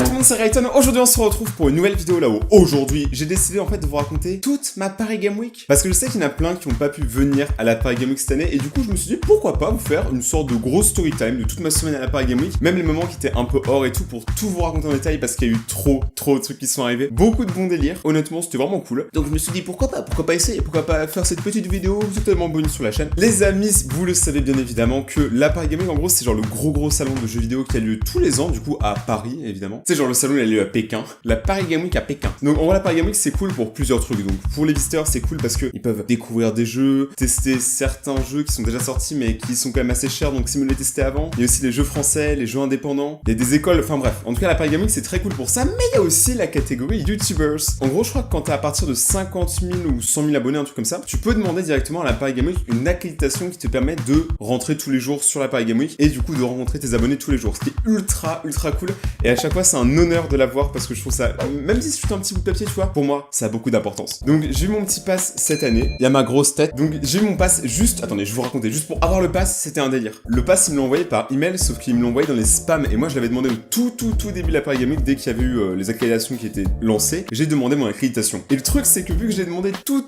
tout le monde, c'est Rayton. Aujourd'hui on se retrouve pour une nouvelle vidéo là où aujourd'hui j'ai décidé en fait de vous raconter toute ma Paris Game Week. Parce que je sais qu'il y en a plein qui n'ont pas pu venir à la Paris Game Week cette année et du coup je me suis dit pourquoi pas vous faire une sorte de gros story time de toute ma semaine à la Paris Game Week. Même les moments qui étaient un peu hors et tout pour tout vous raconter en détail parce qu'il y a eu trop de trucs qui sont arrivés. Beaucoup de bons délires. Honnêtement c'était vraiment cool. Donc je me suis dit pourquoi pas essayer, pourquoi pas faire cette petite vidéo totalement bonus sur la chaîne. Les amis, vous le savez bien évidemment que la Paris Game Week en gros c'est genre le gros salon de jeux vidéo qui a lieu tous les ans du coup à Paris évidemment. C'est genre le salon il a lieu à Pékin. La Paris Game Week à Pékin. Donc en vrai la Paris Game Week c'est cool pour plusieurs trucs. Donc pour les visiteurs c'est cool parce que ils peuvent découvrir des jeux, tester certains jeux qui sont déjà sortis mais qui sont quand même assez chers donc c'est mieux de les tester avant. Il y a aussi les jeux français, les jeux indépendants, il y a des écoles, enfin bref. En tout cas la Paris Game Week c'est très cool pour ça, mais il y a aussi la catégorie YouTubers. En gros je crois que quand t'es à partir de 50 000 ou 100 000 abonnés, un truc comme ça, tu peux demander directement à la Paris Game Week une accréditation qui te permet de rentrer tous les jours sur la Paris Game Week et du coup de rencontrer tes abonnés tous les jours. Ce qui est ultra cool et à chaque fois c'est un honneur de l'avoir parce que je trouve ça, même si c'est un petit bout de papier tu vois, pour moi ça a beaucoup d'importance. Donc j'ai eu mon petit pass cette année, il y a ma grosse tête, donc j'ai eu mon pass juste, attendez je vais vous raconter, juste pour avoir le pass c'était un délire. Le pass ils me l'ont envoyé par email sauf qu'ils me l'ont envoyé dans les spams et moi je l'avais demandé au tout début de la Paris Game Week dès qu'il y avait eu les accréditations qui étaient lancées, j'ai demandé mon accréditation. Et le truc c'est que vu que j'ai demandé tout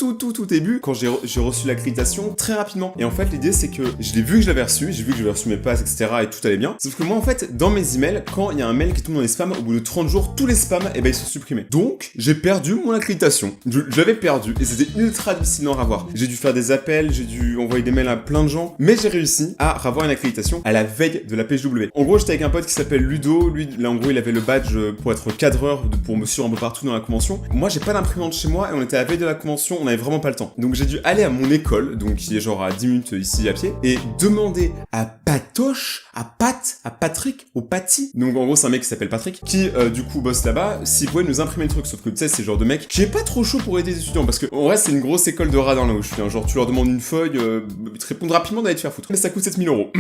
début, quand j'ai reçu l'accréditation très rapidement. Et en fait l'idée c'est que je l'ai vu que je l'avais reçu, j'ai vu que j'avais reçu mes passes etc et tout allait bien. Sauf que moi en fait dans mes emails, quand il y a un mail qui tombe dans les spams, au bout de 30 jours, tous les spams et ben ils sont supprimés. Donc j'ai perdu mon accréditation. J'avais perdu et c'était ultra difficile d'en revoir. J'ai dû faire des appels, j'ai dû envoyer des mails à plein de gens, mais j'ai réussi à revoir une accréditation à la veille de la PGW. En gros j'étais avec un pote qui s'appelle Ludo, lui là en gros il avait le badge pour être cadreur, pour me suivre un peu partout dans la convention. Moi j'ai pas d'imprimante chez moi et on était à la veille de la convention, on avait vraiment pas le temps. Donc j'ai dû aller à mon école, donc qui est genre à 10 minutes ici à pied, et demander à Patoche, à Patrick, au Paty, donc en gros c'est un mec qui s'appelle Patrick, qui du coup bosse là-bas, s'il pouvait nous imprimer le truc, sauf que tu sais c'est le genre de mec qui est pas trop chaud pour aider les étudiants, parce que en vrai c'est une grosse école de radin là où je suis, hein. Genre tu leur demandes une feuille, ils te répondent rapidement d'aller te faire foutre, mais ça coûte 7 000 €.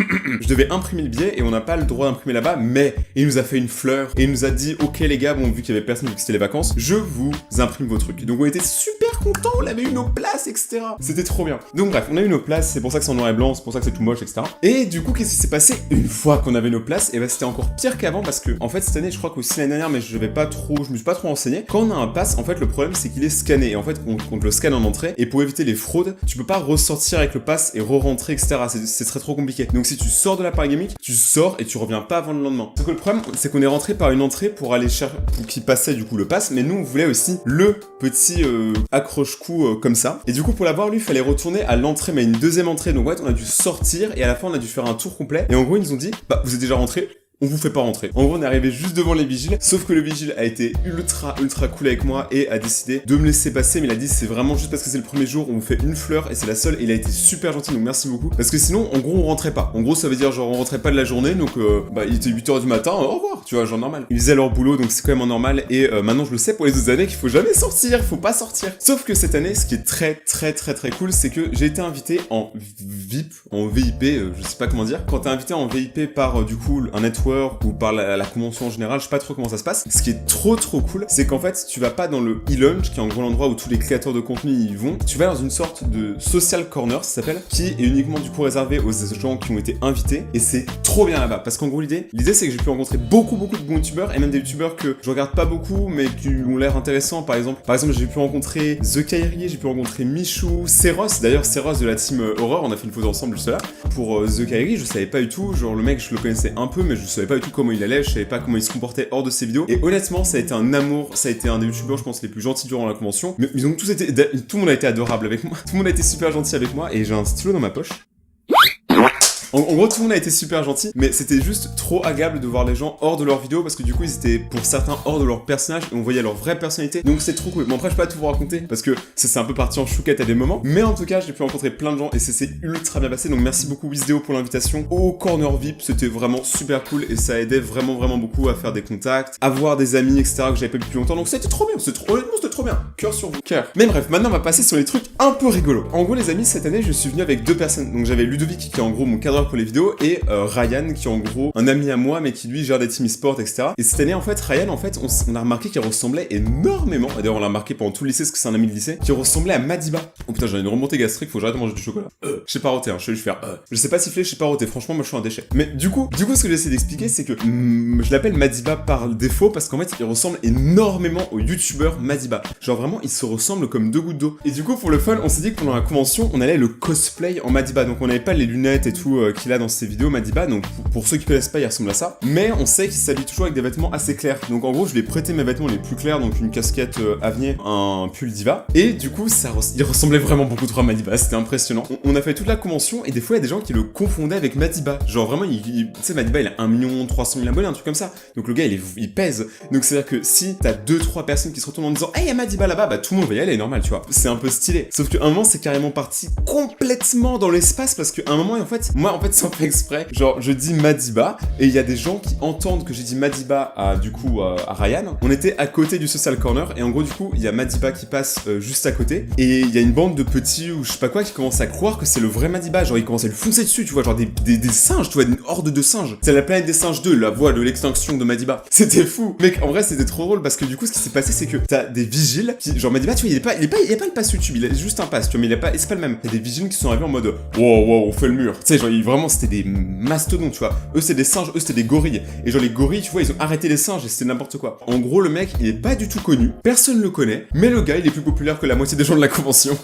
Je devais imprimer le billet et on n'a pas le droit d'imprimer là-bas, mais il nous a fait une fleur, et il nous a dit ok les gars, bon vu qu'il y avait personne, vu que c'était les vacances, je vous imprime vos trucs. Donc on était super contents, on avait eu nos places, etc. C'était trop bien. Donc bref, on a eu nos places, c'est pour ça que c'est en noir et blanc, c'est pour ça que c'est tout moche, etc. Et du coup, qu'est-ce qui s'est passé une fois qu'on avait nos places? Et bah c'était encore pire qu'avant parce que, en fait, cette année, je crois qu'aussi l'année dernière, mais je me suis pas trop renseigné. Quand on a un pass, en fait, le problème c'est qu'il est scanné. Et en fait, on te le scanne en entrée. Et pour éviter les fraudes, tu peux pas ressortir avec le pass et re-rentrer, etc. C'est très trop compliqué. Donc si tu sors de la Paris Game Week, tu sors et tu reviens pas avant le lendemain. Donc le problème, c'est qu'on est rentré par une entrée pour aller chercher, pour qui passait du coup le pass. Mais nous, on voulait aussi le petit accroche-cou comme ça. Et du coup, pour l'avoir, lui, il fallait retourner à l'entrée, mais une deuxième entrée. Donc, ouais, on a dû sortir et à la fin, on a dû faire un tour complet. Et en gros, ils nous ont dit, bah, vous êtes déjà rentré. On vous fait pas rentrer. En gros, on est arrivé juste devant les vigiles, sauf que le vigile a été ultra cool avec moi et a décidé de me laisser passer, mais il a dit c'est vraiment juste parce que c'est le premier jour, on vous fait une fleur et c'est la seule, et il a été super gentil, donc merci beaucoup. Parce que sinon, en gros, on rentrait pas. En gros, ça veut dire genre on rentrait pas de la journée, donc bah il était 8h du matin, au revoir, tu vois, genre normal. Ils faisaient leur boulot, donc c'est quand même en normal, et maintenant je le sais pour les autres années qu'il faut jamais sortir, faut pas sortir. Sauf que cette année, ce qui est très cool, c'est que j'ai été invité en VIP, je sais pas comment dire. Quand t'es invité en VIP par du coup un network ou par la convention en général, je sais pas trop comment ça se passe. Ce qui est trop cool, c'est qu'en fait, tu vas pas dans le e-lunch, qui est en gros l'endroit où tous les créateurs de contenu y vont. Tu vas dans une sorte de social corner, ça s'appelle, qui est uniquement du coup réservé aux gens qui ont été invités. Et c'est trop bien là-bas, parce qu'en gros l'idée c'est que j'ai pu rencontrer beaucoup de bons youtubeurs, et même des youtubeurs que je regarde pas beaucoup, mais qui ont l'air intéressants. Par exemple, j'ai pu rencontrer The Kairi, j'ai pu rencontrer Michou, Seros. D'ailleurs, Seros de la team Horror, on a fait une photo ensemble juste là. Pour The Kairi, je savais pas du tout, genre le mec, je le connaissais un peu, mais je savais pas du tout comment il allait, je savais pas comment il se comportait hors de ses vidéos. Et honnêtement, ça a été un amour, ça a été un des youtubeurs, je pense, les plus gentils durant la convention. Mais ils ont tous été, tout le monde a été adorable avec moi, tout le monde a été super gentil avec moi, et j'ai un stylo dans ma poche. En gros, tout le monde a été super gentil, mais c'était juste trop agréable de voir les gens hors de leur vidéo parce que du coup, ils étaient pour certains hors de leur personnage et on voyait leur vraie personnalité. Donc c'est trop cool. Bon, après, je peux pas tout vous raconter parce que ça c'est un peu parti en chouquette à des moments, mais en tout cas, j'ai pu rencontrer plein de gens et ça s'est ultra bien passé. Donc merci beaucoup Wizedeo pour l'invitation au Corner VIP. C'était vraiment super cool et ça aidait vraiment beaucoup à faire des contacts, à voir des amis, etc. que j'avais pas vu depuis longtemps. Donc c'était trop bien. Honnêtement, c'était trop bien. Cœur sur vous, cœur. Mais bref, maintenant on va passer sur les trucs un peu rigolos. En gros, les amis, cette année, je suis venu avec deux personnes. Donc j'avais Ludovic qui est en gros mon cadre cadreur pour les vidéos, et Ryan, qui est en gros un ami à moi, mais qui lui gère des team e-sport, etc. Et cette année, en fait, Ryan, en fait, on a remarqué qu'il ressemblait énormément, et d'ailleurs on l'a remarqué pendant tout le lycée, parce que c'est un ami de lycée, qui ressemblait à Madiba. Oh putain, j'ai une remontée gastrique, faut que j'arrête de manger du chocolat. Je sais pas roter, hein, je vais lui faire je sais pas siffler, je sais pas roter, franchement, moi je suis un déchet. Mais du coup, ce que j'essaie d'expliquer, c'est que je l'appelle Madiba par défaut, parce qu'en fait, il ressemble énormément au youtubeur Madiba. Genre vraiment, ils se ressemblent comme deux gouttes d'eau. Et du coup, pour le fun, on s'est dit que pendant la convention, on allait le cosplay en Madiba. Donc on n'avait pas les lunettes et tout qu'il a dans ses vidéos Madiba. Donc pour ceux qui connaissent pas, il ressemble à ça. Mais on sait qu'il s'habille toujours avec des vêtements assez clairs. Donc en gros, je lui ai prêté mes vêtements les plus clairs, donc une casquette Avenir, un pull Diva. Et du coup, il ressemblait vraiment beaucoup trop à Madiba. C'était impressionnant. On a fait toute la convention et des fois, il y a des gens qui le confondaient avec Madiba. Genre vraiment, tu sais, Madiba, il a 1 300 000 abonnés, un truc comme ça. Donc le gars, il pèse. Donc c'est-à-dire que si t'as 2-3 personnes qui se retournent en disant hey, il y a Madiba là-bas, bah tout le monde va y aller, normal, tu vois. C'est un peu stylé. Sauf qu'à un moment, c'est carrément parti complètement dans l'espace parce qu'à un moment, en fait, moi, sans faire exprès, genre, je dis Madiba et il y a des gens qui entendent que j'ai dit Madiba à Ryan. On était à côté du social corner et en gros, du coup, il y a Madiba qui passe juste à côté et il y a une bande de petits ou je sais pas quoi qui commencent à croire que c'est le vrai Madiba. Genre, ils commencent à lui foncer dessus, tu vois, genre des singes, tu vois, une horde de singes. C'est la planète des singes 2, la voix de l'extinction de Madiba. C'était fou. Mec, en vrai, c'était trop drôle parce que du coup, ce qui s'est passé, c'est que t'as des vigiles qui, genre Madiba, tu vois, il a pas le pass YouTube, il a juste un pass, tu vois, mais c'est pas le même. Il y a des vigiles qui sont arrivés en mode wow, on fait le mur. Tu sais, genre, vraiment, c'était des mastodontes, tu vois. Eux, c'est des singes, eux, c'était des gorilles. Et genre, les gorilles, tu vois, ils ont arrêté les singes et c'était n'importe quoi. En gros, le mec, il est pas du tout connu, personne le connaît, mais le gars, il est plus populaire que la moitié des gens de la convention.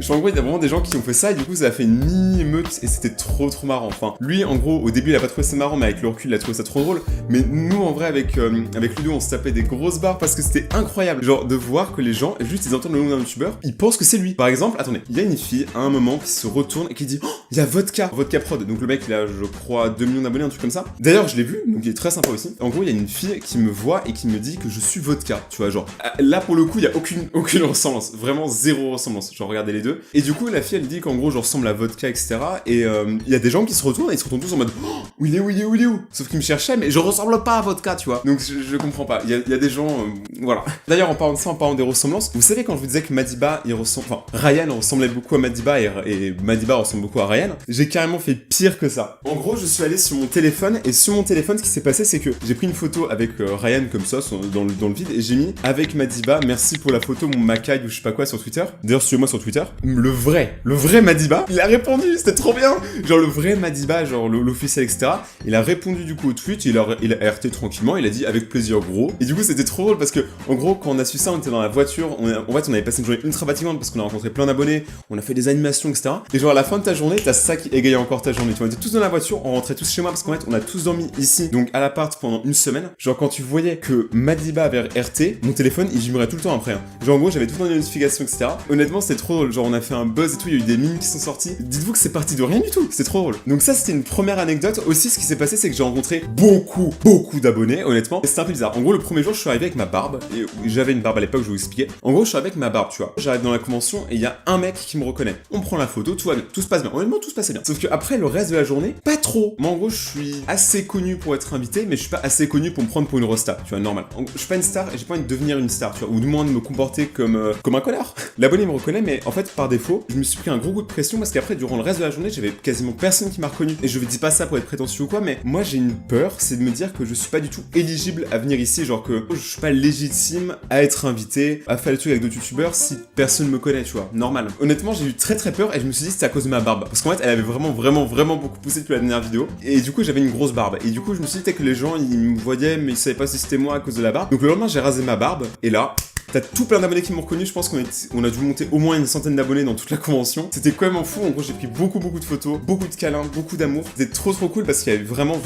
Genre, en gros, il y a vraiment des gens qui ont fait ça et du coup, ça a fait une mini-émeute et c'était trop marrant. Enfin, lui, en gros, au début, il a pas trouvé ça marrant, mais avec le recul, il a trouvé ça trop drôle. Mais nous, en vrai, avec Ludo, on se tapait des grosses barres parce que c'était incroyable. Genre, de voir que les gens, juste, ils entendent le nom d'un youtubeur, ils pensent que c'est lui. Par exemple, attendez, il y a une fille, à un moment, qui se retourne et qui dit il y a Vodka Prod. Donc le mec, il a, je crois, 2 millions d'abonnés, un truc comme ça. D'ailleurs, je l'ai vu, donc il est très sympa aussi. En gros, il y a une fille qui me voit et qui me dit que je suis Vodka. Tu vois, genre, là, pour le coup, il y a aucune ressemblance. Vraiment zéro ressemblance. Genre, regardez les deux. Et du coup, la fille, elle dit qu'en gros, je ressemble à Vodka, etc. Et il y a des gens qui se retournent et ils se retournent tous en mode où il est où Sauf qu'ils me cherchaient, mais je ressemble pas à Vodka, tu vois. Donc, je comprends pas. Il y a des gens, voilà. D'ailleurs, en parlant de ça, en parlant des ressemblances, vous savez, quand je vous disais que Madiba, Ryan ressemblait beaucoup à Madiba et Madiba ressemble beaucoup à Ryan, j'ai carrément fait pire que ça. En gros, je suis allé sur mon téléphone et sur mon téléphone, ce qui s'est passé, c'est que j'ai pris une photo avec Ryan comme ça, dans le vide, et j'ai mis avec Madiba, merci pour la photo, mon Macaille ou je sais pas quoi sur Twitter. D'ailleurs, suivez-moi sur Twitter. Le vrai Madiba, il a répondu, c'était trop bien. Genre le vrai Madiba, genre l'officiel, etc. Il a répondu du coup au tweet, il a RT tranquillement, il a dit avec plaisir gros. Et du coup, c'était trop drôle parce que, en gros, quand on a su ça, on était dans la voiture, en fait, on avait passé une journée ultra fatigante parce qu'on a rencontré plein d'abonnés, on a fait des animations, etc. Et genre à la fin de ta journée, t'as ça qui égaye encore ta journée. Tu vois, on était tous dans la voiture, on rentrait tous chez moi parce qu'en fait, on a tous dormi ici, donc à l'appart pendant une semaine. Genre quand tu voyais que Madiba avait RT, mon téléphone, il vibrait tout le temps après. Hein. Genre en gros, j'avais tout le temps des notifications, etc. Honnêtement, c'était trop drôle. Genre on a fait un buzz et tout, il y a eu des mimes qui sont sortis. Dites-vous que c'est parti de rien du tout. C'était trop drôle. Donc ça, c'était une première anecdote. Aussi, ce qui s'est passé, c'est que j'ai rencontré beaucoup d'abonnés, honnêtement. Et c'était un peu bizarre. En gros, le premier jour, je suis arrivé avec ma barbe. Et j'avais une barbe à l'époque, je vais vous expliquer. En gros, je suis arrivé avec ma barbe, tu vois. J'arrive dans la convention et il y a un mec qui me reconnaît. On prend la photo, tout va bien. Tout se passe bien. Honnêtement, tout se passait bien. Sauf que après, le reste de la journée, pas trop. Moi, en gros, je suis assez connu pour être invité, mais je suis pas assez connu pour me prendre pour une rosta, tu vois, normal. Je suis pas une star et j'ai pas envie de devenir une star, tu vois, ou du moins de me comporter comme un connard. L'abonné me reconnaît, mais en fait, par défaut, je me suis pris un gros coup de pression parce qu'après, durant le reste de la journée, j'avais quasiment personne qui m'a reconnu. Et je dis pas ça pour être prétentieux ou quoi, mais moi, j'ai une peur, c'est de me dire que je suis pas du tout éligible à venir ici, genre que je suis pas légitime à être invité, à faire des trucs avec d'autres youtubeurs si personne me connaît, tu vois, normal. Honnêtement, j'ai eu très peur et je me suis dit c'était à cause de ma barbe. Parce qu'en fait, elle avait vraiment beaucoup poussé depuis la dernière vidéo. Et du coup, j'avais une grosse barbe. Et du coup, je me suis dit peut-être que les gens, ils me voyaient, mais ils savaient pas si c'était moi à cause de la barbe. Donc le lendemain, j'ai rasé ma barbe. Et là, t'as tout plein d'abonnés qui m'ont reconnu. Je pense qu'on a dû monter au moins une centaine d'abonnés dans toute la convention. C'était quand même fou. En gros, j'ai pris beaucoup de photos, beaucoup de câlins, beaucoup d'amour. C'était trop cool parce qu'il y avait vraiment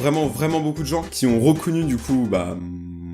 beaucoup de gens qui ont reconnu du coup,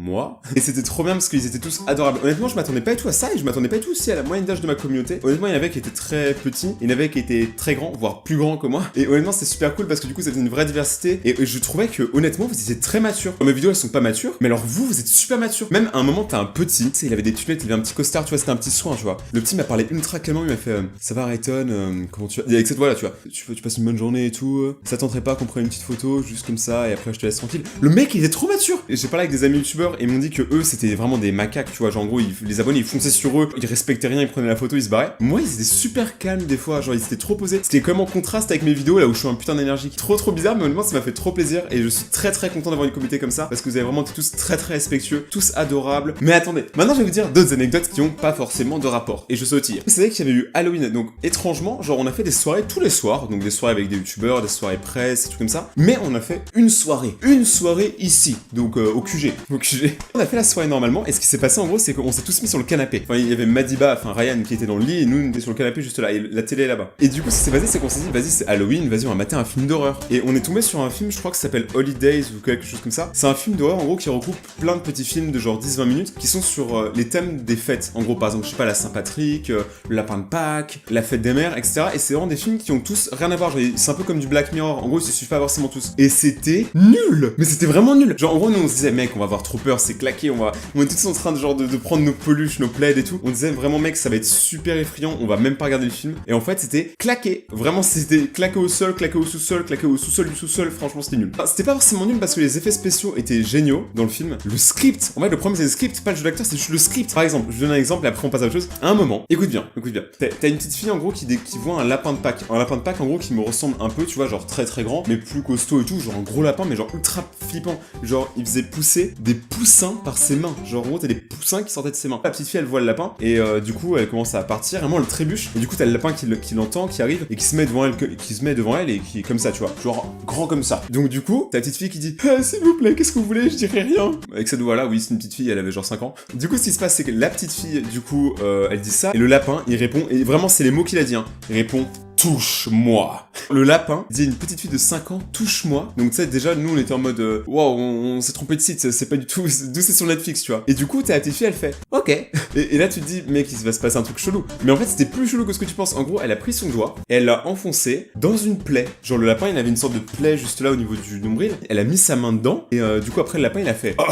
moi. Et c'était trop bien parce qu'ils étaient tous adorables. Honnêtement, je m'attendais pas du tout à ça et je m'attendais pas du tout aussi à la moyenne d'âge de ma communauté. Honnêtement, il y en avait qui étaient très petits, il y en avait qui étaient très grands, voire plus grands que moi. Et honnêtement, c'était super cool parce que du coup, c'était une vraie diversité et je trouvais que honnêtement, vous étiez très matures. Mes vidéos, elles sont pas matures, mais alors vous êtes super matures. Même à un moment, t'as un petit, tu sais, il avait des lunettes, il avait un petit costard, tu vois, c'était un petit soin, tu vois. Le petit m'a parlé ultra calmement, il m'a fait ça va Rayton, comment tu vas? Et avec cette voix-là, tu vois, tu passes une bonne journée et tout, ça tenterait pas qu'on prenne une petite photo juste comme ça et après je te laisse tranquille. Le mec, il était trop mature. Et j'ai parlé avec des amis youtubeurs et ils m'ont dit que eux c'était vraiment des macaques, tu vois, genre en gros les abonnés ils fonçaient sur eux, ils respectaient rien, ils prenaient la photo, ils se barraient. Moi ils étaient super calmes des fois, genre ils étaient trop posés. C'était comme en contraste avec mes vidéos là où je suis un putain d'énergique. Trop bizarre, mais honnêtement ça m'a fait trop plaisir et je suis très content d'avoir une communauté comme ça parce que vous avez vraiment été tous très respectueux, tous adorables. Mais attendez, maintenant je vais vous dire d'autres anecdotes qui ont pas forcément de rapport et je sautille. Vous savez qu'il y avait eu Halloween, donc étrangement, genre on a fait des soirées tous les soirs, donc des soirées avec des youtubeurs, des soirées presse, des trucs comme ça. Mais on a fait une soirée ici, donc au QG. On a fait la soirée normalement et ce qui s'est passé en gros c'est qu'on s'est tous mis sur le canapé. Enfin il y avait Madiba, enfin Ryan qui était dans le lit et nous on était sur le canapé juste là et la télé est là-bas. Et du coup ce qui s'est passé c'est qu'on s'est dit vas-y c'est Halloween, vas-y on va mater un film d'horreur. Et on est tombé sur un film je crois que ça s'appelle Holidays ou quelque chose comme ça. C'est un film d'horreur en gros qui regroupe plein de petits films de genre 10-20 minutes qui sont sur les thèmes des fêtes. En gros par exemple je sais pas la Saint-Patrick, le lapin de Pâques, la fête des mères, etc. Et c'est vraiment des films qui ont tous rien à voir. Genre, c'est un peu comme du Black Mirror. En gros, il se suffit pas forcément tous. Et c'était nul. Mais c'était vraiment nul. Genre, en gros, nous, on se disait, mec, on va avoir trop peur, c'est claqué, on est tous en train de prendre nos peluches, nos plaids et tout. On disait vraiment, mec, ça va être super effrayant, on va même pas regarder le film. Et en fait, c'était claqué. Vraiment, c'était claqué au sol, claqué au sous-sol, claqué au sous-sol du sous-sol. Franchement, c'était nul. Enfin, c'était pas forcément nul parce que les effets spéciaux étaient géniaux dans le film. Le script, en fait, le problème, c'est le script, pas le jeu d'acteur, c'est juste le script. Par exemple, je donne un exemple et après, on passe à autre chose. À un moment, écoute bien. T'as une petite fille, en gros, qui voit un lapin de Pâques. Un lapin de Pâques, en gros, qui me ressemble un peu, tu vois, genre très grand, mais plus costaud et tout, genre un gros lapin, mais genre ultra flippant. Genre, il faisait pousser des poussins par ses mains. Genre, en gros, t'as des poussins qui sortaient de ses mains. La petite fille, elle voit le lapin, et du coup, elle commence à partir, et moi, elle trébuche, et du coup, t'as le lapin qui l'entend, qui arrive, et qui se met devant elle, et qui est comme ça, tu vois. Genre, grand comme ça. Donc, du coup, t'as la petite fille qui dit, ah, s'il vous plaît, qu'est-ce que vous voulez? Je dirais rien. Avec cette voix-là, oui, c'est une petite fille, elle avait genre 5 ans. Du coup, ce qui se passe, c'est que la petite fille, du coup, elle dit ça, et le lapin, il répond, et vraiment, c'est les mots qu'il a dit, hein. Il répond, touche-moi. Le lapin dit à une petite fille de 5 ans, touche-moi. Donc tu sais, déjà, nous on était en mode, waouh, on s'est trompé de site, c'est pas du tout, d'où c'est sur Netflix, tu vois. Et du coup, t'as la petite fille, elle fait, ok. Et là, tu te dis, mec, il va se passer un truc chelou. Mais en fait, c'était plus chelou que ce que tu penses. En gros, elle a pris son doigt, et elle l'a enfoncé dans une plaie. Genre, le lapin, il avait une sorte de plaie juste là au niveau du nombril. Elle a mis sa main dedans, et du coup, après, le lapin, il a fait, oh.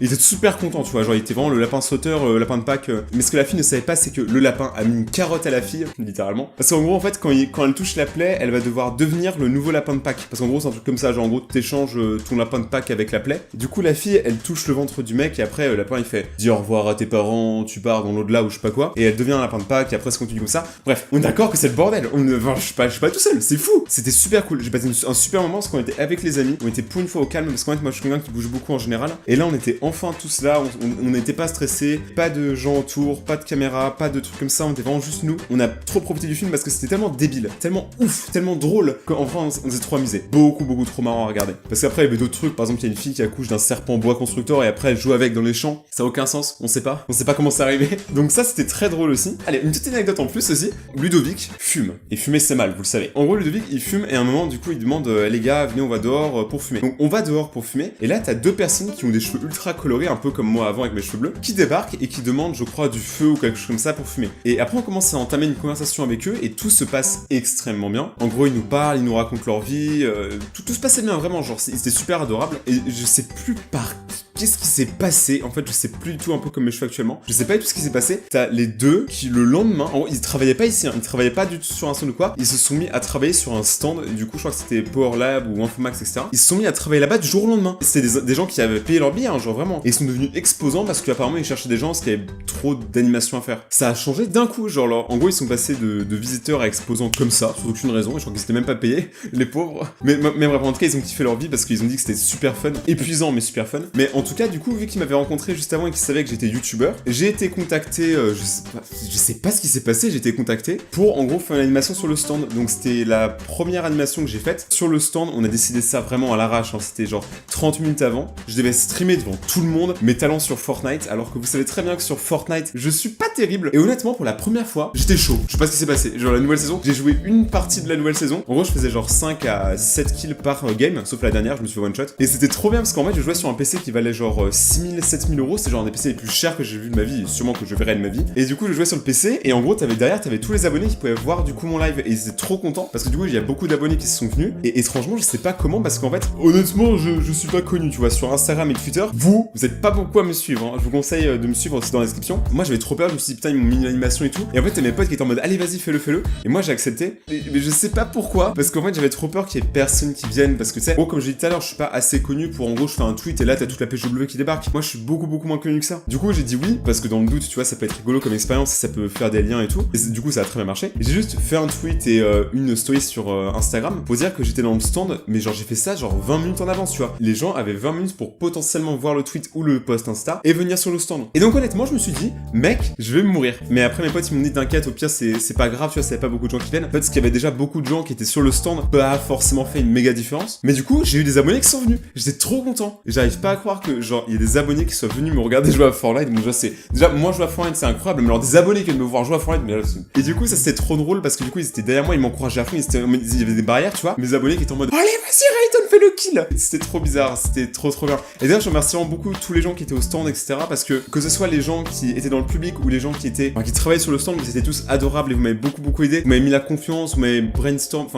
Il était super content, tu vois. Genre, il était vraiment le lapin sauteur, le lapin de Pâques. Mais ce que la fille ne savait pas, c'est que le lapin a mis une carotte à la fille, littéralement. Parce qu'en gros, en fait, quand elle touche la plaie, elle va devoir devenir le nouveau lapin de Pâques. Parce qu'en gros, c'est un truc comme ça, genre en gros, tu échanges ton lapin de Pâques avec la plaie. Du coup, la fille, elle touche le ventre du mec, et après, le lapin, il fait « Dis au revoir à tes parents, tu pars dans l'au-delà ou je sais pas quoi », et elle devient un lapin de Pâques, et après, ça continue comme ça. Bref, on est d'accord que c'est le bordel. Enfin, je suis pas tout seul, c'est fou. C'était super cool. J'ai passé un super moment parce qu'on était avec les amis, on était pour une fois au calme, parce qu'en fait, moi, je suis quelqu'un qui bouge beaucoup en général. Et là, on était enfin tous là, on n'était pas stressés, pas de gens autour, pas de caméra, pas de trucs comme ça, on était vraiment juste nous. On a trop profité du film parce que c'était tellement débile, tellement ouf, tellement drôle qu'en vrai on s'est trop amusé. Beaucoup trop marrant à regarder. Parce qu'après il y avait d'autres trucs, par exemple il y a une fille qui accouche d'un serpent bois constructeur et après elle joue avec dans les champs. Ça a aucun sens, on sait pas comment c'est arrivé. Donc ça c'était très drôle aussi. Allez, une petite anecdote en plus aussi. Ludovic fume. Et fumer c'est mal, vous le savez. En gros Ludovic il fume et à un moment du coup il demande les gars venez on va dehors pour fumer. Donc on va dehors pour fumer et là t'as deux personnes qui ont des cheveux ultra colorés, un peu comme moi avant avec mes cheveux bleus, qui débarquent et qui demandent je crois du feu ou quelque chose comme ça pour fumer. Et après on commence à entamer une conversation avec eux et tout se passe extrêmement bien. En gros ils nous parlent, ils nous racontent leur vie, tout se passait bien vraiment, genre c'était super adorable et je sais plus par qu'est-ce qui s'est passé, en fait je sais plus du tout, un peu comme mes cheveux actuellement, je sais pas du tout ce qui s'est passé. T'as les deux qui le lendemain, en gros ils travaillaient pas ici, hein, ils travaillaient pas du tout sur un stand ou quoi, ils se sont mis à travailler sur un stand, et du coup je crois que c'était Power Lab ou Infomax etc. Ils se sont mis à travailler là-bas du jour au lendemain. C'était des gens qui avaient payé leur billet, hein, genre vraiment, et ils sont devenus exposants parce qu'apparemment ils cherchaient des gens parce qu'il y avait trop d'animation à faire. Ça a changé d'un coup, genre en gros ils sont passés de visiteurs à exposants comme ça, sans aucune raison, et je crois qu'ils étaient même pas payés, les pauvres. Mais bref, en tout cas ils ont kiffé leur vie parce qu'ils ont dit que c'était super fun, épuisant mais super fun. Mais en tout cas du coup vu qu'ils m'avaient rencontré juste avant et qu'ils savaient que j'étais youtubeur, j'ai été contacté, je sais pas ce qui s'est passé, j'ai été contacté pour en gros faire une animation sur le stand. Donc c'était la première animation que j'ai faite sur le stand, on a décidé ça vraiment à l'arrache, hein. C'était genre 30 minutes avant, je devais streamer devant tout le monde mes talents sur Fortnite, alors que vous savez très bien que sur Fortnite je suis pas terrible. Et honnêtement pour la première fois j'étais chaud, je sais pas ce qui s'est passé, genre la nouvelle saison, j'ai joué une partie de la nouvelle saison, en gros je faisais genre 5 à 7 kills par game, sauf la dernière je me suis fait one shot, et c'était trop bien parce qu'en fait je jouais sur un PC qui valait genre 6000, 7000 euros, c'est genre un des PC les plus chers que j'ai vu de ma vie, et sûrement que je verrai de ma vie. Et du coup je jouais sur le PC et en gros t'avais tous les abonnés qui pouvaient voir du coup mon live et ils étaient trop contents parce que du coup il y a beaucoup d'abonnés qui se sont venus et étrangement je sais pas comment parce qu'en fait honnêtement je suis pas connu, tu vois, sur Instagram et Twitter, vous êtes pas beaucoup à me suivre, hein. Je vous conseille de me suivre aussi dans la description. Moi j'avais trop peur, je me suis dit putain ils m'ont mis une animation et tout, et en fait t'as mes potes qui étaient en mode allez vas-y fais-le, et moi j'ai accepté, mais je sais pas pourquoi, parce qu'en fait j'avais trop peur qu'il y ait personne qui vienne, parce que tu sais, gros comme j'ai dit tout à l'heure je suis pas assez connu pour en gros je fais un tweet et là t'as toute la page W qui débarque. Moi je suis beaucoup moins connu que ça. Du coup j'ai dit oui parce que dans le doute, tu vois, ça peut être rigolo comme expérience, ça peut faire des liens et tout. Et du coup ça a très bien marché. Et j'ai juste fait un tweet et une story sur Instagram pour dire que j'étais dans le stand, mais genre j'ai fait ça genre 20 minutes en avance, tu vois. Les gens avaient 20 minutes pour potentiellement voir le tweet ou le post Insta et venir sur le stand. Et donc honnêtement je me suis dit, mec, je vais mourir. Mais après mes potes ils m'ont dit t'inquiète, au pire c'est pas grave, tu vois, ça avait pas beaucoup de gens qui viennent. En fait, parce qu'il y avait déjà beaucoup de gens qui étaient sur le stand, pas forcément fait une méga différence. Mais du coup, j'ai eu des abonnés qui sont venus. J'étais trop content. J'arrive pas à croire que, genre, il y a des abonnés qui soient venus me regarder jouer à Fortnite. Donc, déjà, moi, jouer à Fortnite, c'est incroyable. Mais alors, des abonnés qui viennent me voir jouer à Fortnite, mais là, et du coup, ça, c'était trop drôle parce que du coup, ils étaient derrière moi, ils m'encourageaient à fond. Il y avait des barrières, tu vois. Mes abonnés qui étaient en mode, allez, vas-y, Rayton, fais le kill. C'était trop bizarre. C'était trop bien. Et d'ailleurs, je remercie vraiment beaucoup tous les gens qui étaient au stand, etc. Parce que ce soit les gens qui étaient dans le public ou les gens qui travaillaient sur le stand, vous étiez tous adorables et vous m'avez beaucoup aidé. Vous m'avez mis la confiance, vous m'avez brainstormé,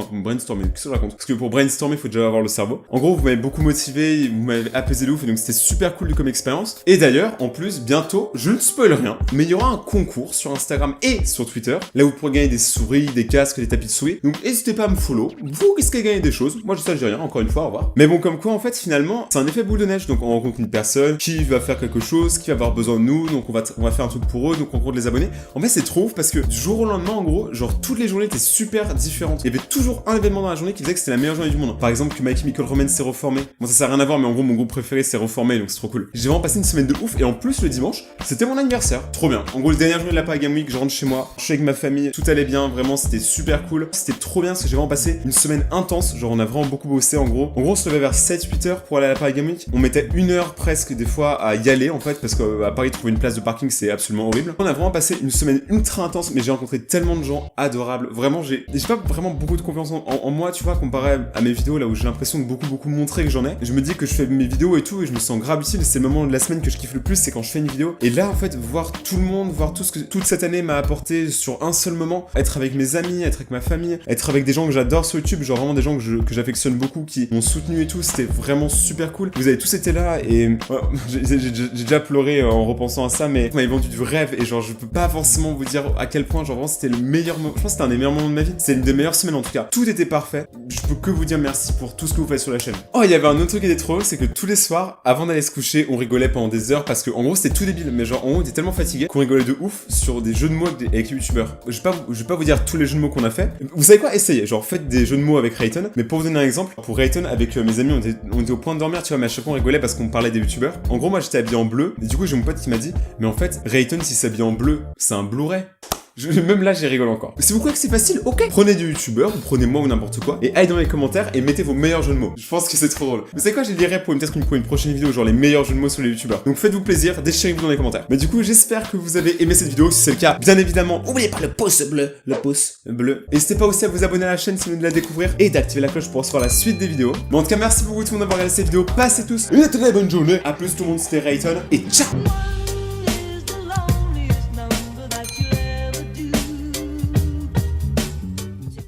qu'est-ce que je raconte? Parce que pour brainstormer, il faut déjà avoir le cerveau. En gros, vous m'avez beaucoup motivé, vous m'avez apaisé de ouf, et donc c'était super cool comme expérience. Et d'ailleurs, en plus, bientôt, je ne spoil rien, mais il y aura un concours sur Instagram et sur Twitter. Là, vous pourrez gagner des souris, des casques, des tapis de souris. Donc, n'hésitez pas à me follow. Vous risquez de gagner des choses. Moi, je sais, j'ai rien, encore une fois, au revoir. Mais bon, comme quoi, en fait, finalement, c'est un effet boule de neige. Donc, on rencontre une personne qui va faire quelque chose, qui va avoir besoin de nous, donc on va faire un truc pour eux, donc on rencontre les abonnés. En fait, c'est trop ouf parce que du jour au lendemain, en gros, genre, toutes les journées étaient super différentes. Il y avait toujours un événement dans la journée qui disait que c'était la meilleure journée du monde. Par exemple, que My Chemical Romance s'est reformé. Bon, ça sert à rien à voir, mais en gros, mon groupe préféré s'est reformé, donc c'est trop cool. J'ai vraiment passé une semaine de ouf, et en plus, le dimanche, c'était mon anniversaire. Trop bien. En gros, la dernière journée de la Paris Game Week, je rentre chez moi, je suis avec ma famille, tout allait bien, vraiment, c'était super cool. C'était trop bien parce que j'ai vraiment passé une semaine intense. Genre, on a vraiment beaucoup bossé, en gros. En gros, on se levait vers 7-8 heures pour aller à la Paris Game Week. On mettait 1 heure presque, des fois, à y aller, en fait, parce qu'à Paris, trouver une place de parking, c'est absolument horrible. On a vraiment passé une semaine ultra intense, mais j'ai rencontré tellement de gens adorables. Vraiment, j'ai pas vraiment beaucoup de confiance en moi, tu vois, comparé à mes vidéos là où j'ai l'impression de beaucoup montrer que j'en ai. Je me dis que je fais mes vidéos et tout et je me sens grave utile. C'est le moment de la semaine que je kiffe le plus, c'est quand je fais une vidéo. Et là, en fait, voir tout le monde, voir tout ce que toute cette année m'a apporté sur un seul moment, être avec mes amis, être avec ma famille, être avec des gens que j'adore sur YouTube, genre vraiment des gens que j'affectionne beaucoup, qui m'ont soutenu et tout, c'était vraiment super cool. Vous avez tous été là et ouais, j'ai déjà pleuré en repensant à ça, mais vous m'avez vendu du rêve et genre je peux pas forcément vous dire à quel point, genre vraiment c'était le meilleur moment. Je pense que c'était un des meilleurs moments de ma vie. C'était une des meilleures semaines en tout cas. Tout était parfait. Je peux que vous dire merci pour tout ce que vous faites sur la chaîne. Oh, il y avait un autre truc qui était trop, c'est que tous les soirs, avant d'aller se coucher, on rigolait pendant des heures parce que en gros c'était tout débile, mais genre en gros on était tellement fatigué qu'on rigolait de ouf sur des jeux de mots avec les youtubeurs. Je vais pas vous dire tous les jeux de mots qu'on a fait. Vous savez quoi? Essayez, genre faites des jeux de mots avec Rayton. Mais pour vous donner un exemple, pour Rayton avec mes amis, on était au point de dormir, tu vois, mais à chaque fois on rigolait parce qu'on parlait des youtubeurs. En gros moi j'étais habillé en bleu et du coup j'ai mon pote qui m'a dit mais en fait Rayton s'il s'habille en bleu, c'est un Blu-ray. Même là, j'ai rigolé encore. Si vous croyez que c'est facile, ok. Prenez des youtubeurs, ou prenez moi ou n'importe quoi, et allez dans les commentaires et mettez vos meilleurs jeux de mots. Je pense que c'est trop drôle. Mais c'est quoi, je les lirai pour peut-être une prochaine vidéo, genre les meilleurs jeux de mots sur les youtubeurs. Donc faites-vous plaisir, déchirez-vous dans les commentaires. Mais du coup, j'espère que vous avez aimé cette vidéo. Si c'est le cas, bien évidemment, n'oubliez pas le pouce bleu. N'hésitez pas aussi à vous abonner à la chaîne si vous voulez la découvrir et d'activer la cloche pour recevoir la suite des vidéos. Mais en tout cas, merci beaucoup tout le monde d'avoir regardé cette vidéo. Passez tous une très bonne journée. A plus tout le monde, c'était Rayton et ciao.